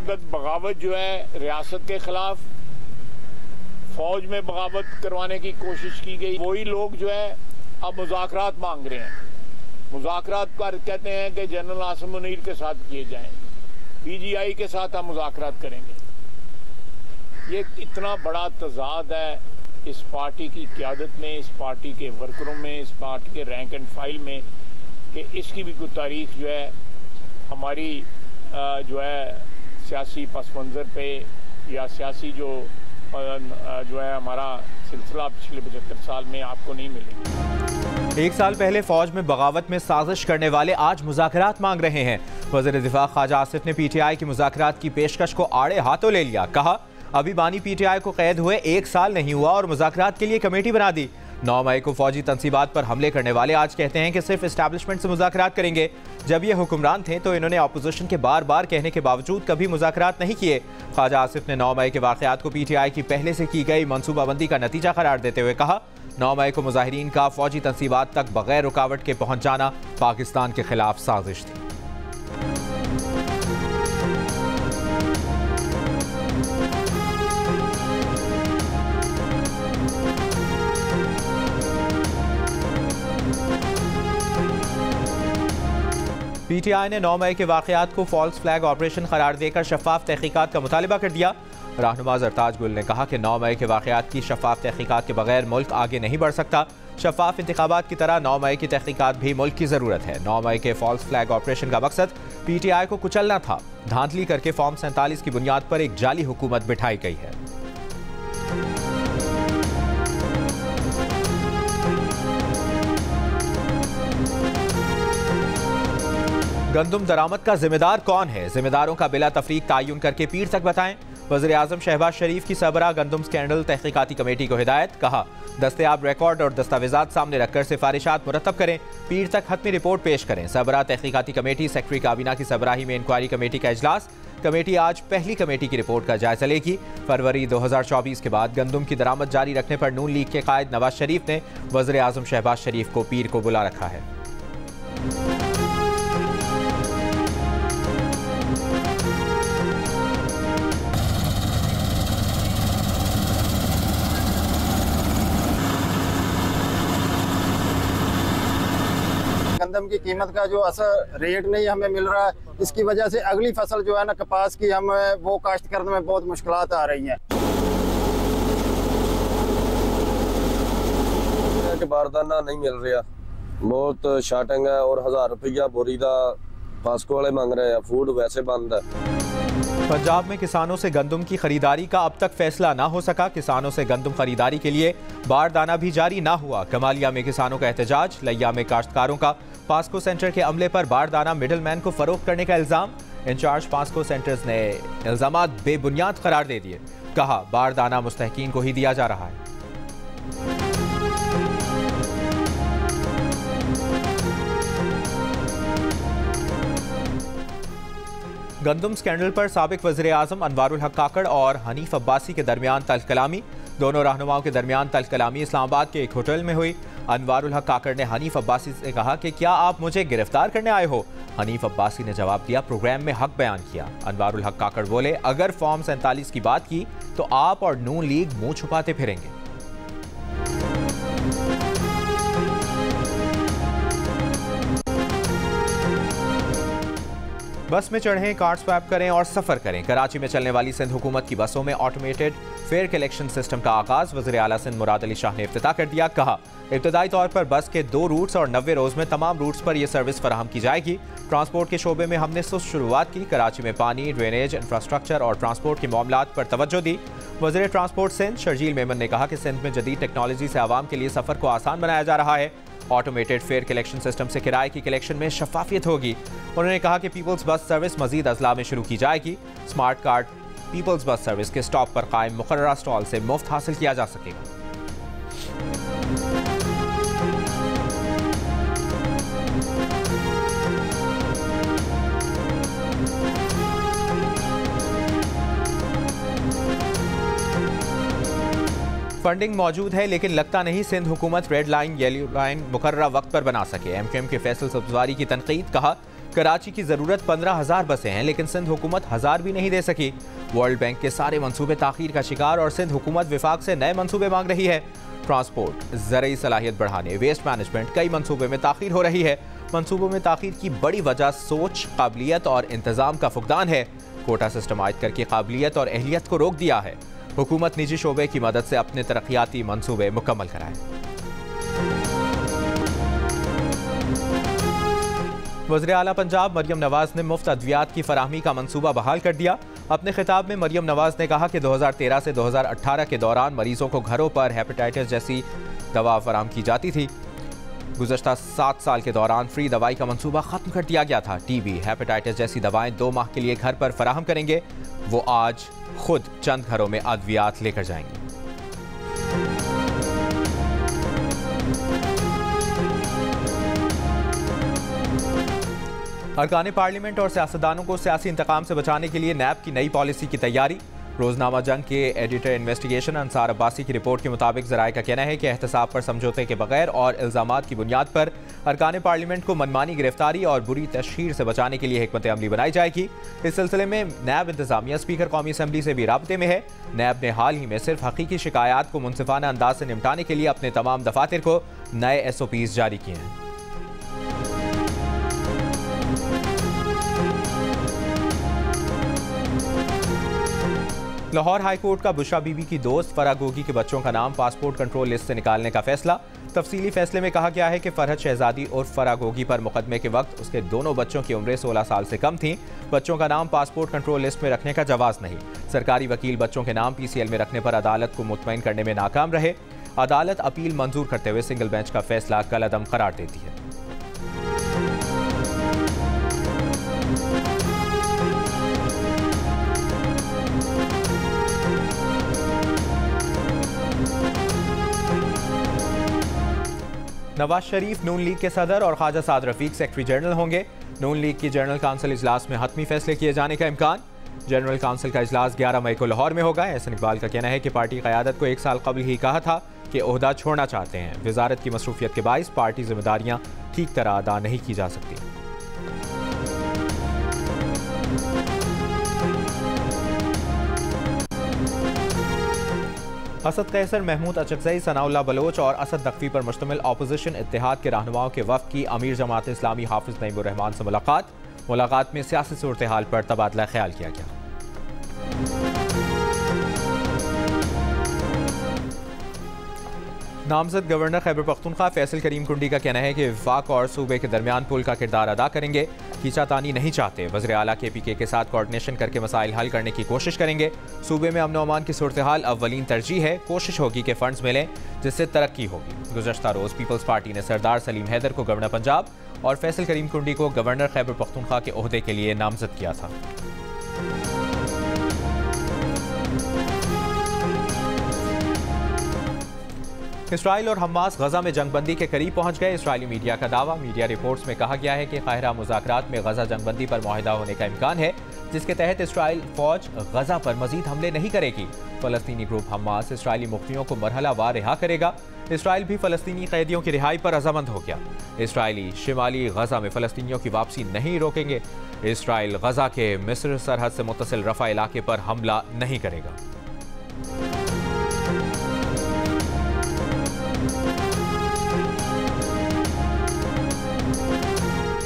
वक्त बगावत जो है रियासत के खिलाफ फौज में बगावत करवाने की कोशिश की गई। वही लोग जो है अब मुज़ाकरात मांग रहे हैं। मुज़ाकरात पर कहते हैं कि जनरल आसिम मुनीर के साथ किए जाएं, PGI के साथ हम मुज़ाकरात करेंगे। ये इतना बड़ा तज़ाद है इस पार्टी की क़यादत में, इस पार्टी के वर्करों में, इस पार्टी के रैंक एंड फाइल में, कि इसकी भी कोई तारीख जो है हमारी जो है सियासी पस मंज़र पे या सियासी जो है हमारा सिलसिला पिछले 75 साल में आपको नहीं मिलेगी। एक साल पहले फौज में बगावत में साजिश करने वाले आज मुज़ाकरात मांग रहे हैं। वज़ीर दिफा ख्वाजा आसिफ ने PTI की मुज़ाकरात की पेशकश को आड़े हाथों ले लिया। कहा, अभी बानी PTI को कैद हुए 1 साल नहीं हुआ और मुज़ाकरात के लिए कमेटी बना दी। 9 मई को फौजी तंसीबात पर हमले करने वाले आज कहते हैं कि सिर्फ इस्टेब्लिशमेंट से मुज़ाकरात करेंगे। जब ये हुक्मरान थे तो इन्होंने अपोजिशन के बार बार कहने के बावजूद कभी मुज़ाकरात नहीं किए। ख्वाजा आसिफ ने 9 मई के वाक़यात को PTI की पहले से की गई मनसूबाबंदी का नतीजा करार देते हुए कहा, 9 मई को मुजाहिरीन का फौजी तंसीबात तक बगैर रुकावट के पहुंच जाना पाकिस्तान के खिलाफ साजिश थी। PTI ने 9 मई के वाक़यात को फॉल्स फ्लैग ऑपरेशन करार देकर शफाफ तहकीकात का मुतालिबा कर दिया। रहनुमा ज़रताज गुल ने कहा कि 9 मई के वाक़यात की शफाफ तहकीकात के बगैर मुल्क आगे नहीं बढ़ सकता। शफाफ इंतखाबात की तरह 9 मई की तहकीकात भी मुल्क की ज़रूरत है। 9 मई के फॉल्स फ्लैग ऑपरेशन का मकसद PTI को कुचलना था। धांधली करके फॉर्म 47 की बुनियाद पर एक जाली हुकूमत बिठाई गई है। गंदुम दरामद का जिम्मेदार कौन है? जिम्मेदारों का बिला तफरीक तायुन करके पीर तक बताएं। वज़ीर आज़म शहबाज शरीफ की सरबराह गंदुम स्कैंडल तहकीकाती कमेटी को हिदायत। कहा, दस्तयाब रिकॉर्ड और दस्तावेजात सामने रखकर सिफारिशात मुरतब करें, पीर तक हतमी रिपोर्ट पेश करें। सरबराह तहकीकाती कमेटी सेक्रेटरी काबीना की सरबराही में इंक्वायरी कमेटी का इजलास। कमेटी आज पहली कमेटी की रिपोर्ट का जायजा लेगी। फरवरी 2024 के बाद गंदुम की दरामद जारी रखने पर नून लीग के कायद नवाज शरीफ ने वज़ीर आज़म शहबाज शरीफ को पीर को बुला रखा है। गंदम की कीमत का जो असर रेट नहीं हमें मिल रहा है, इसकी वजह से अगली फसल जो है ना कपास की, हम वो काश्त करने में बहुत मुश्किलात आ रही हैं। बारदाना नहीं मिल रहा, बहुत शार्टिंग है और 1000 रुपया बोरी का पास्को वाले मांग रहे हैं। फूड वैसे बंद है। पंजाब में किसानों से गंदुम की खरीदारी का अब तक फैसला ना हो सका। किसानों से गंदुम खरीदारी के लिए बारदाना भी जारी ना हुआ। कमालिया में किसानों का एहतजाज। लिया में काश्तकारों का पास्को सेंटर के अमले पर बारदाना मिडलमैन को फरोख्त करने का इल्जाम। इंचार्ज पास्को सेंटर्स ने इल्जामात बेबुनियाद करार दे दिए। कहा, बारदाना मुस्तहकीन को ही दिया जा रहा है। गंदुम स्कैंडल पर साबिक वज़ीर आज़म अनवारुल हक काकड़ और हनीफ अब्बासी के दरमियान तलकलामी। दोनों रहनुमाओं के दरमियान तलकलामी इस्लामाबाद के एक होटल में हुई। अनवारुल हक काकड़ ने हनीफ अब्बासी से कहा कि क्या आप मुझे गिरफ्तार करने आए हो? हनीफ अब्बासी ने जवाब दिया, प्रोग्राम में हक बयान किया। अनवारुल हक काकड़ बोले, अगर फॉर्म 47 की बात की तो आप और नून लीग मुंह छुपाते फिरेंगे। बस में चढ़ें, कार्ड स्वैप करें और सफर करें। कराची में चलने वाली सिंध हुकूमत की बसों में ऑटोमेटेड फेयर कलेक्शन सिस्टम का आगाज वज़ीर आला सिंध मुराद अली शाह ने इफ्तिताह कर दिया। कहा, इब्तदाई तौर पर बस के 2 रूट्स और 90 रोज में तमाम रूट्स पर यह सर्विस फराहम की जाएगी। ट्रांसपोर्ट के शोबे में हमने सुस्त शुरुआत की। कराची में पानी, ड्रेनेज, इंफ्रास्ट्रक्चर और ट्रांसपोर्ट के मामलात पर तवज्जो दी। वज़ीर ट्रांसपोर्ट सिंध शर्जील मेमन ने कहा कि सिंध में जदीद टेक्नोलॉजी से आवाम के लिए सफर को आसान बनाया जा रहा है। ऑटोमेटेड फेयर कलेक्शन सिस्टम से किराए की कलेक्शन में शफाफियत होगी। उन्होंने कहा कि पीपल्स बस सर्विस मजीद अजला में शुरू की जाएगी। Smart card peoples bus service के स्टॉप पर कायम मुकर्ररा स्टॉल से मुफ्त हासिल किया जा सकेगा। फंडिंग मौजूद है, लेकिन लगता नहीं सिंध हुकूमत रेड लाइन येलो लाइन मुकर्ररा वक्त पर बना सके। MQM के फैसल सब्जवारी की तनकीद। कहा, कराची की जरूरत 15,000 बसें हैं, लेकिन सिंध हुकूमत 1000 भी नहीं दे सकी। वर्ल्ड बैंक के सारे मंसूबे ताखीर का शिकार और सिंध हुकूमत विफाक से नए मंसूबे मांग रही है। ट्रांसपोर्ट, ज़रूरी सलाहियत बढ़ाने, वेस्ट मैनेजमेंट, कई मंसूबे में ताखीर हो रही है। मंसूबों में ताखीर की बड़ी वजह सोच, काबिलियत और इंतजाम का फुकदान है। कोटा सिस्टम आयद करके काबिलियत और अहलियत को रोक दिया है। हुकूमत निजी शोबे की मदद से अपने तरक्याती मंसूबे मुकम्मल कराए। वज़ीर आला पंजाब मरियम नवाज ने मुफ्त अद्वियात की फराहमी का मंसूबा बहाल कर दिया। अपने खिताब में मरियम नवाज ने कहा कि 2013 से 2018 के दौरान मरीजों को घरों पर हेपेटाइटिस जैसी दवा फराहम की जाती थी। गुज़श्ता 7 साल के दौरान फ्री दवाई का मंसूबा ख़त्म कर दिया गया था। टीबी, हेपेटाइटिस जैसी दवाएं 2 माह के लिए घर पर फराहम करेंगे। वो आज खुद चंद घरों में अद्वियात लेकर जाएंगे। अरकान पार्लियामेंट और सियासतदानों को सियासी इंतकाम से बचाने के लिए नैब की नई पॉलिसी की तैयारी। रोजनामा जंग के एडिटर इन्वेस्टिगेशन अंसार अब्बासी की रिपोर्ट के मुताबिक ज़राए का कहना है कि एहतसाब पर समझौते के बगैर और इल्ज़ामात की बुनियाद पर अरकान पार्लियामेंट को मनमानी गिरफ्तारी और बुरी तशहीर से बचाने के लिए हिकमत अमली बनाई जाएगी। इस सिलसिले में नैब इंतजामिया स्पीकर कौमी असम्बली से भी राब्ते में है। नैब ने हाल ही में सिर्फ हकीकी शिकायत को मुनसिफाना अंदाज से निपटाने के लिए अपने तमाम दफातर को नए SOPs जारी किए हैं। लाहौर हाईकोर्ट का बुशरा बीबी की दोस्त फरह गोगी के बच्चों का नाम पासपोर्ट कंट्रोल लिस्ट से निकालने का फैसला। तफसीली फैसले में कहा गया है कि फरहत शहजादी और फरह गोगी पर मुकदमे के वक्त उसके दोनों बच्चों की उम्रें 16 साल से कम थीं। बच्चों का नाम पासपोर्ट कंट्रोल लिस्ट में रखने का जवाज नहीं। सरकारी वकील बच्चों के नाम PCL में रखने पर अदालत को मुतमईन करने में नाकाम रहे। अदालत अपील मंजूर करते हुए सिंगल बेंच का फैसला कलअदम करार देती है। नवाज शरीफ नून लीग के सदर और ख्वाजा साद रफीक सेक्रेटरी जनरल होंगे। नून लीग की जनरल काउंसिल इजलास में हतमी फैसले किए जाने का इम्कान। जनरल काउंसिल का इजलास 11 मई को लाहौर में होगा। एहसन इकबाल का कहना है कि पार्टी क़यादत को 1 साल कबल ही कहा था कि ओहदा छोड़ना चाहते हैं। वजारत की मसरूफियत के बाइस पार्टी जिम्मेदारियां ठीक तरह अदा नहीं की जा सकती। असद कैसर, महमूद अचकज़ई, सनाउल्लाह बलोच और असद नकवी पर मुश्तमिल अपोजिशन इत्तेहाद के रहनुमाओं के वफ़द की अमीर जमात इस्लामी हाफिज नईमुर रहमान से मुलाकात में सियासी सूरत हाल पर तबादला ख्याल किया गया। नामजद गवर्नर खैबर पख्तूनख्वा फैसल करीम कुंडी का कहना है कि वफाक और सूबे के दरमियान पुल का किरदार अदा करेंगे। खींचातानी नहीं चाहते। वज़ीर आला KPK के साथ कोऑर्डिनेशन करके मसाइल हल करने की कोशिश करेंगे। सूबे में अमन व अमान की सूरत हाल अव्वलीन तरजीह है। कोशिश होगी कि फंड्स मिलें जिससे तरक्की होगी। गुज़श्ता रोज़ पीपल्स पार्टी ने सरदार सलीम हैदर को गवर्नर पंजाब और फैसल करीम कुंडी को गवर्नर खैबर पख्तूनख्वा के ओहदे के लिए नामजद किया था। इसराइल और हमास गजा में जंगबंदी के करीब पहुंच गए। इसराइली मीडिया का दावा। मीडिया रिपोर्ट्स में कहा गया है कि काहिरा मुज़ाकरात में गजा जंगबंदी पर मुआहिदा होने का इम्कान है, जिसके तहत इसराइल फौज गजा पर मजीद हमले नहीं करेगी। फलस्तीनी ग्रुप हमास इसराइली मुख्तियों को मरहलावार रिहा करेगा। इसराइल भी फलस्तीनी कैदियों की रिहाई पर रजामंद हो गया। इसराइली शिमाली गजा में फलस्तीनियों की वापसी नहीं रोकेंगे। इसराइल गजा के मिस्र सरहद से मुत्तसिल रफा इलाके पर हमला नहीं करेगा।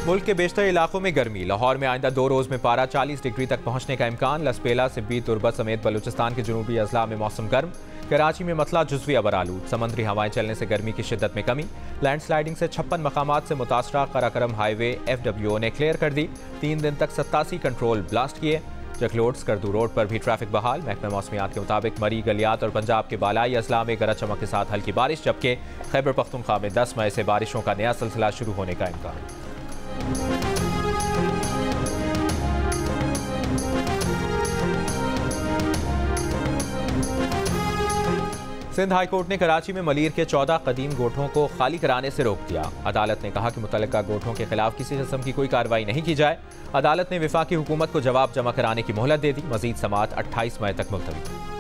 मुल्क के बेशतर इलाकों में गर्मी। लाहौर में आइंदा 2 रोज़ में पारा 40 डिग्री तक पहुंचने का इम्कान। लसपेला, सिब्बी, तुर्बत समेत बलूचिस्तान के जनूबी अजला में मौसम गर्म। कराची में मतला जुज़वी अबरालूद। समुद्री हवाएं चलने से गर्मी की शिद्दत में कमी। लैंडस्लाइडिंग से 56 मकामात से मुतासरा कराकरम हाईवे FWO ने क्लियर कर दी। 3 दिन तक 87 कंट्रोल ब्लास्ट किए। जखलोड स्कर्दू रोड पर भी ट्रैफिक बहाल। महकमा मौसमियात के मुताबिक मरी, गलियात और पंजाब के बालाई अजला में गरज चमक के साथ हल्की बारिश, जबकि खैबर पख्तूनख्वा में 10 मई से बारिशों का नया सिलसिला शुरू होने का इम्कान। सिंध हाई कोर्ट ने कराची में मलीर के 14 कदीम गोठों को खाली कराने से रोक दिया। अदालत ने कहा कि मुतल्लिका गोठों के खिलाफ किसी किस्म की कोई कार्रवाई नहीं की जाए। अदालत ने वफाकी हुकूमत को जवाब जमा कराने की मोहलत दे दी। मजीद समाअत 28 मई तक मुलतवी।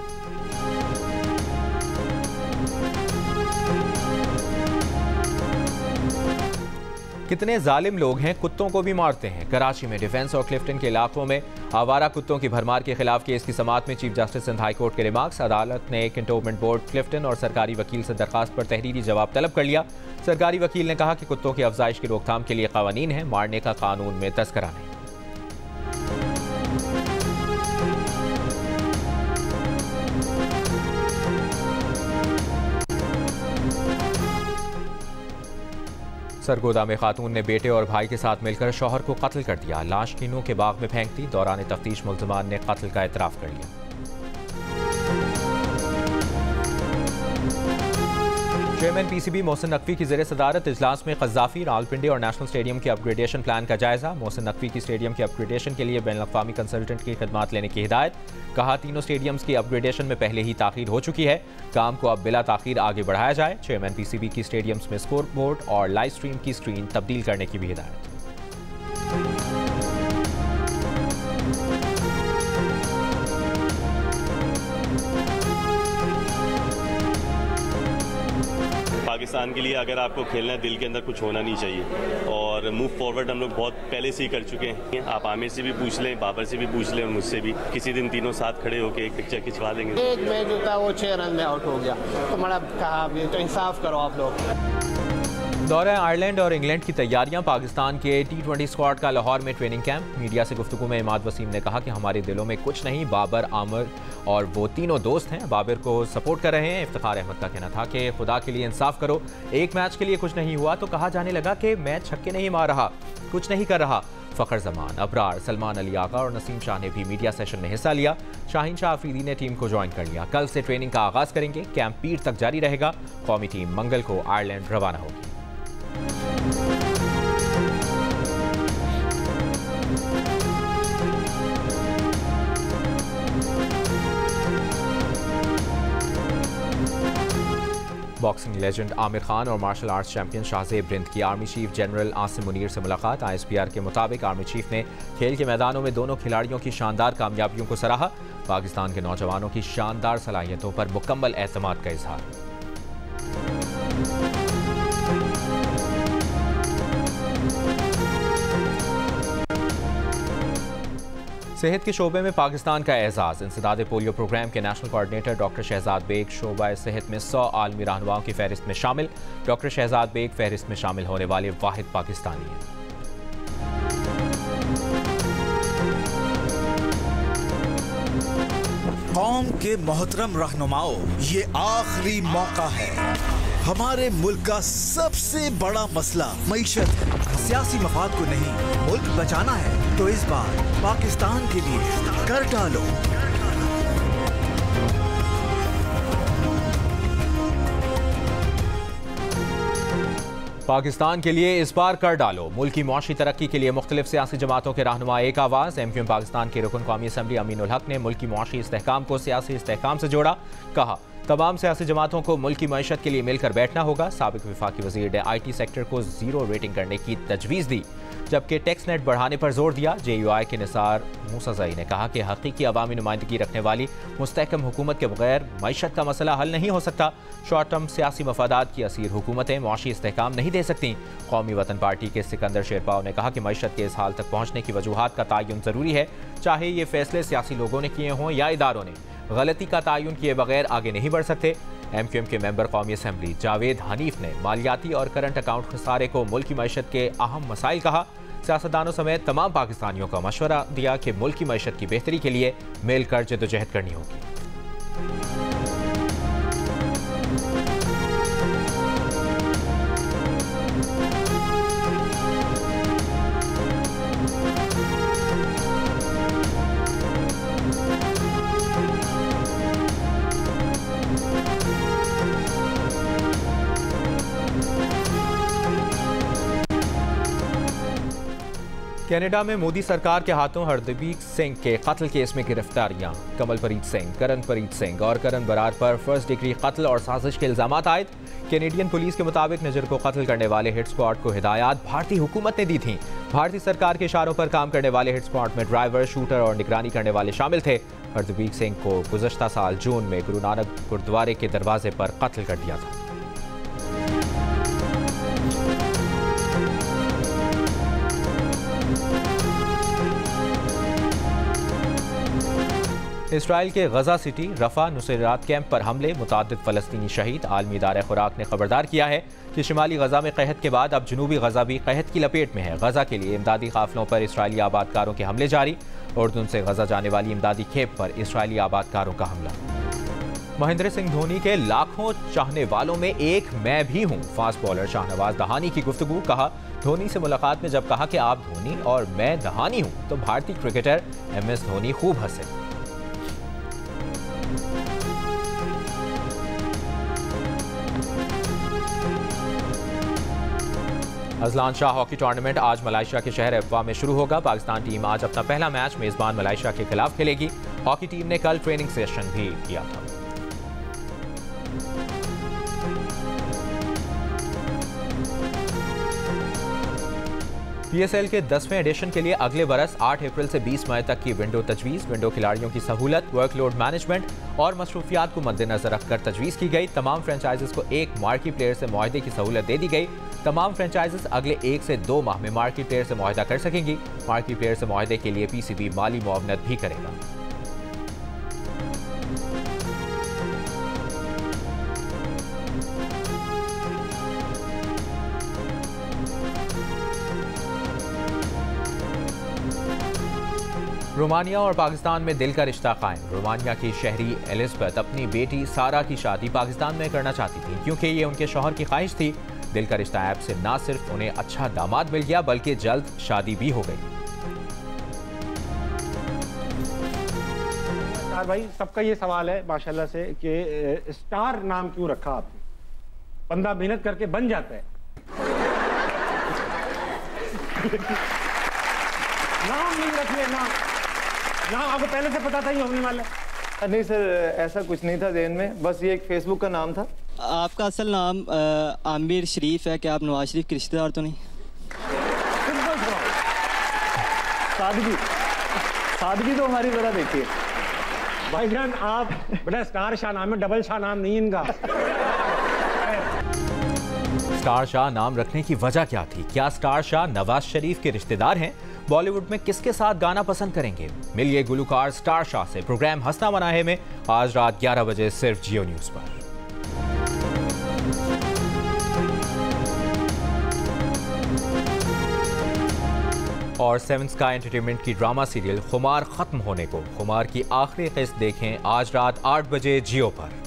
कितने जालिम लोग हैं, कुत्तों को भी मारते हैं। कराची में डिफेंस और क्लिफ्टन के इलाकों में आवारा कुत्तों की भरमार के खिलाफ केस की समाअत में chief justice Sindh high court के रिमार्क्स। अदालत ने कैंटोनमेंट बोर्ड, क्लिफ्टन और सरकारी वकील से दरखास्त पर तहरीरी जवाब तलब कर लिया। सरकारी वकील ने कहा कि कुत्तों की अफजाइश की रोकथाम के लिए कानून है, मारने का कानून में तस्करा नहीं। सरगोदा में खातून ने बेटे और भाई के साथ मिलकर शौहर को कत्ल कर दिया। लाश कीनों के बाग में फेंक दी। दौरान तफ्तीश मुल्ज़िमान ने कत्ल का एतराफ़ कर लिया। चेयरमैन पीसीबी मोहसिन नकवी की ज़ेरे सदारत इजलास में क़ज़्ज़ाफ़ी, रावलपिंडी और नेशनल स्टेडियम के अपग्रेडेशन प्लान का जायज़ा। मोहसिन नकवी की स्टेडियम के अपग्रेडेशन के लिए बैनुल-अक़वामी कंसल्टेंट की खिदमात लेने की हिदायत। कहा, तीनों स्टेडियम्स की अपग्रेडेशन में पहले ही ताख़ीर हो चुकी है, काम को अब बिला ताख़ीर आगे बढ़ाया जाए। चेयरमैन पीसीबी की स्टेडियम्स में स्कोर बोर्ड और लाइव स्ट्रीम की स्क्रीन तब्दील करने की भी हिदायत। पाकिस्तान के लिए अगर आपको खेलना है, दिल के अंदर कुछ होना नहीं चाहिए और मूव फॉरवर्ड हम लोग बहुत पहले से ही कर चुके हैं। आप आमिर से भी पूछ लें, बाबर से भी पूछ लें और मुझसे भी। किसी दिन तीनों साथ खड़े होकर एक पिक्चर खिंचवा देंगे। एक मैच जो था वो 6 रन में आउट हो गया, तो मैंने कहा तो इंसाफ करो आप लोग। दौरे आयरलैंड और इंग्लैंड की तैयारियां। पाकिस्तान के T20 स्क्वाड का लाहौर में ट्रेनिंग कैंप। मीडिया से गुफ्तगू में इमाद वसीम ने कहा कि हमारे दिलों में कुछ नहीं, बाबर, आमिर और वो तीनों दोस्त हैं, बाबर को सपोर्ट कर रहे हैं। इफ्तिखार अहमद का कहना था कि खुदा के लिए इंसाफ करो, एक मैच के लिए कुछ नहीं हुआ तो कहा जाने लगा कि मैं छक्के नहीं मार रहा, कुछ नहीं कर रहा। फ़खर जमान, अबरार, सलमान अली आगा और नसीम शाह ने भी मीडिया सेशन में हिस्सा लिया। शाहीन शाह अफरीदी ने टीम को ज्वाइन कर लिया। कल से ट्रेनिंग का आगाज करेंगे। कैंप पीर तक जारी रहेगा। कौमी टीम मंगल को आयरलैंड रवाना होगी। बॉक्सिंग लेजेंड आमिर खान और martial arts champion Shahzeb Rind की army chief general Asim Munir से मुलाकात। ISPR के मुताबिक आर्मी चीफ ने खेल के मैदानों में दोनों खिलाड़ियों की शानदार कामयाबियों को सराहा। पाकिस्तान के नौजवानों की शानदार सलाहियतों पर मुकम्मल एतमाद का इजहार। सेहत के शोबे में पाकिस्तान का एजाज। इंसदाद पोलियो प्रोग्राम के national coordinator doctor Shahzad Baig शोबा सेहत में 100 आलमी रहनुमाओं की फहरिस्त में शामिल। डॉक्टर शहजाद बेग फहरिस्त में शामिल होने वाले वाहिद पाकिस्तानी हैं। कौम के मोहतरम रहनुमाओं, ये आखिरी मौका है। हमारे मुल्क का सबसे बड़ा मसला मईशत है। सियासी मफाद को नहीं, मुल्क बचाना है तो इस बार पाकिस्तान के लिए कर डालो। पाकिस्तान के लिए इस बार कर डालो। मुल्क की मौशी तरक्की के लिए मुख्तलिफ सियासी जमातों के रहनुमा एक आवाज़। MQM पाकिस्तान के रुकन कौमी असम्बली अमीनुल हक ने मुल्क की मौशी इस्तेहकाम को सियासी इस्तेहकाम से जोड़ा। कहा, तमाम सियासी जमातों को मुल्क की मईशत के लिए मिलकर बैठना होगा। साबिक वफाकी वज़ीर ने IT सेक्टर को 0 रेटिंग करने की तजवीज़ दी, जबकि टैक्स नेट बढ़ाने पर जोर दिया। JUI के निसार मूसाज़ई ने कहा कि हकीकी अवामी नुमाइंदगी रखने वाली मुस्तहकम हुकूमत के बगैर मईशत का मसला हल नहीं हो सकता। शॉर्ट टर्म सियासी मफादात की असीर हुकूमतें मौशी इस्तेहकाम नहीं दे सकती। कौमी वतन पार्टी के सिकंदर शेरपाव ने कहा कि मईशत के इस हाल तक पहुँचने की वजूहात का तयन ज़रूरी है, चाहे ये फैसले सियासी लोगों ने किए हों या इदारों ने। गलती का तयन किए बगैर आगे नहीं बढ़ सकते। MQM के मेंबर कौमी असम्बली जावेद हनीफ ने मालियाती और करंट अकाउंट खसारे को मुल्क की मईशत के अहम मसाइल कहा। सियासतदानों समेत तमाम पाकिस्तानियों का मशवरा दिया कि मुल्क की मईशत की बेहतरी के लिए मिलकर जद्दोजहद करनी होगी। कनाडा में मोदी सरकार के हाथों हरदीप सिंह के कत्ल केस में गिरफ्तारियां। कमलप्रीत सिंह, करणप्रीत सिंह और करण बरार पर फर्स्ट डिग्री कत्ल और साजिश के इल्जामात आयद। कैनेडियन पुलिस के मुताबिक नजर को कत्ल करने वाले हिट स्क्वाड को हिदायत भारतीय हुकूमत ने दी थी। भारतीय सरकार के इशारों पर काम करने वाले हिट स्क्वाड में ड्राइवर, शूटर और निगरानी करने वाले शामिल थे। हरदीप सिंह को गुज़श्ता साल जून में गुरु नानक गुरुद्वारे के दरवाजे पर कत्ल कर दिया था। इसराइल के गजा सिटी रफा नुसैरात कैंप पर हमले, मुताद्दिद फ़लस्तीनी शहीद। आलमी इदारे खुराक ने खबरदार किया है कि शिमाली गजा में कहत के बाद अब जनूबी गजा भी कहत की लपेट में है। गजा के लिए इमदादी काफिलों पर इसराइली आबादकारों के हमले जारी। उर्दून से गजा जाने वाली इमदादी खेप पर इसराइली आबादकारों का हमला। महेंद्र सिंह धोनी के लाखों चाहने वालों में एक मैं भी हूं। फास्ट बॉलर शाहनवाज दहानी की गुफ्तगू। कहा, धोनी से मुलाकात में जब कहा कि आप धोनी और मैं दहानी हूं तो भारतीय क्रिकेटर MS धोनी खूब हंसे। अजलान शाह हॉकी टूर्नामेंट आज मलेशिया के शहर अफवा में शुरू होगा। पाकिस्तान टीम आज अपना पहला मैच मेजबान मलेशिया के खिलाफ खेलेगी। हॉकी टीम ने कल ट्रेनिंग सेशन भी किया था। PSL के 10वें एडिशन के लिए अगले बरस 8 अप्रैल से 20 मई तक की विंडो तजवीज़। विंडो खिलाड़ियों की सहूलत, वर्कलोड मैनेजमेंट और मसरूफियात को मद्देनजर रखकर तजवीज़ की गई। तमाम फ्रेंचाइजेस को एक मार्की प्लेयर से मुआहदे की सहूलत दे दी गई। तमाम फ्रेंचाइजेस अगले 1 से 2 माह में मार्की प्लेयर से मुआहदा कर सकेंगी। मार्की प्लेयर से मुआहदे के लिए PCB माली मुआवनत भी करेगा। रोमानिया और पाकिस्तान में दिल का रिश्ता कायम। रोमानिया की शहरी एलिज़ाबेथ अपनी बेटी सारा की शादी पाकिस्तान में करना चाहती थी, क्योंकि ये उनके शौहर की ख्वाहिश थी। दिल का रिश्ता ऐप से न सिर्फ उन्हें अच्छा दामाद मिल गया, बल्कि जल्द शादी भी हो गई। भाई, सबका ये सवाल है माशाल्लाह से कि स्टार नाम क्यों रखा आपने? बंदा मेहनत करके बन जाता है। नाम नहीं रखने, नाम आपको पहले से पता था ही होने वाला? नहीं सर, ऐसा कुछ नहीं था ज़हन में, बस ये एक फेसबुक का नाम था। आपका असल नाम आमिर शरीफ है, क्या आप नवाज शरीफ के रिश्तेदार तो नहीं? सादगी तो हमारी ज़रा देखिए भाईजान, आप बड़ा स्टार शाह नाम है, डबल शाह नाम नहीं इनका। स्टार शाह नाम रखने की वजह क्या थी? क्या स्टार शाह नवाज शरीफ के रिश्तेदार हैं? बॉलीवुड में किसके साथ गाना पसंद करेंगे? मिलिए गुलकार स्टार शाह से। प्रोग्राम हंसना मना है में आज रात 11 बजे सिर्फ जियो न्यूज पर। और 7 स्काई एंटरटेनमेंट की ड्रामा सीरियल खुमार खत्म होने को, खुमार की आखिरी किस्त देखें आज रात 8 बजे जियो पर।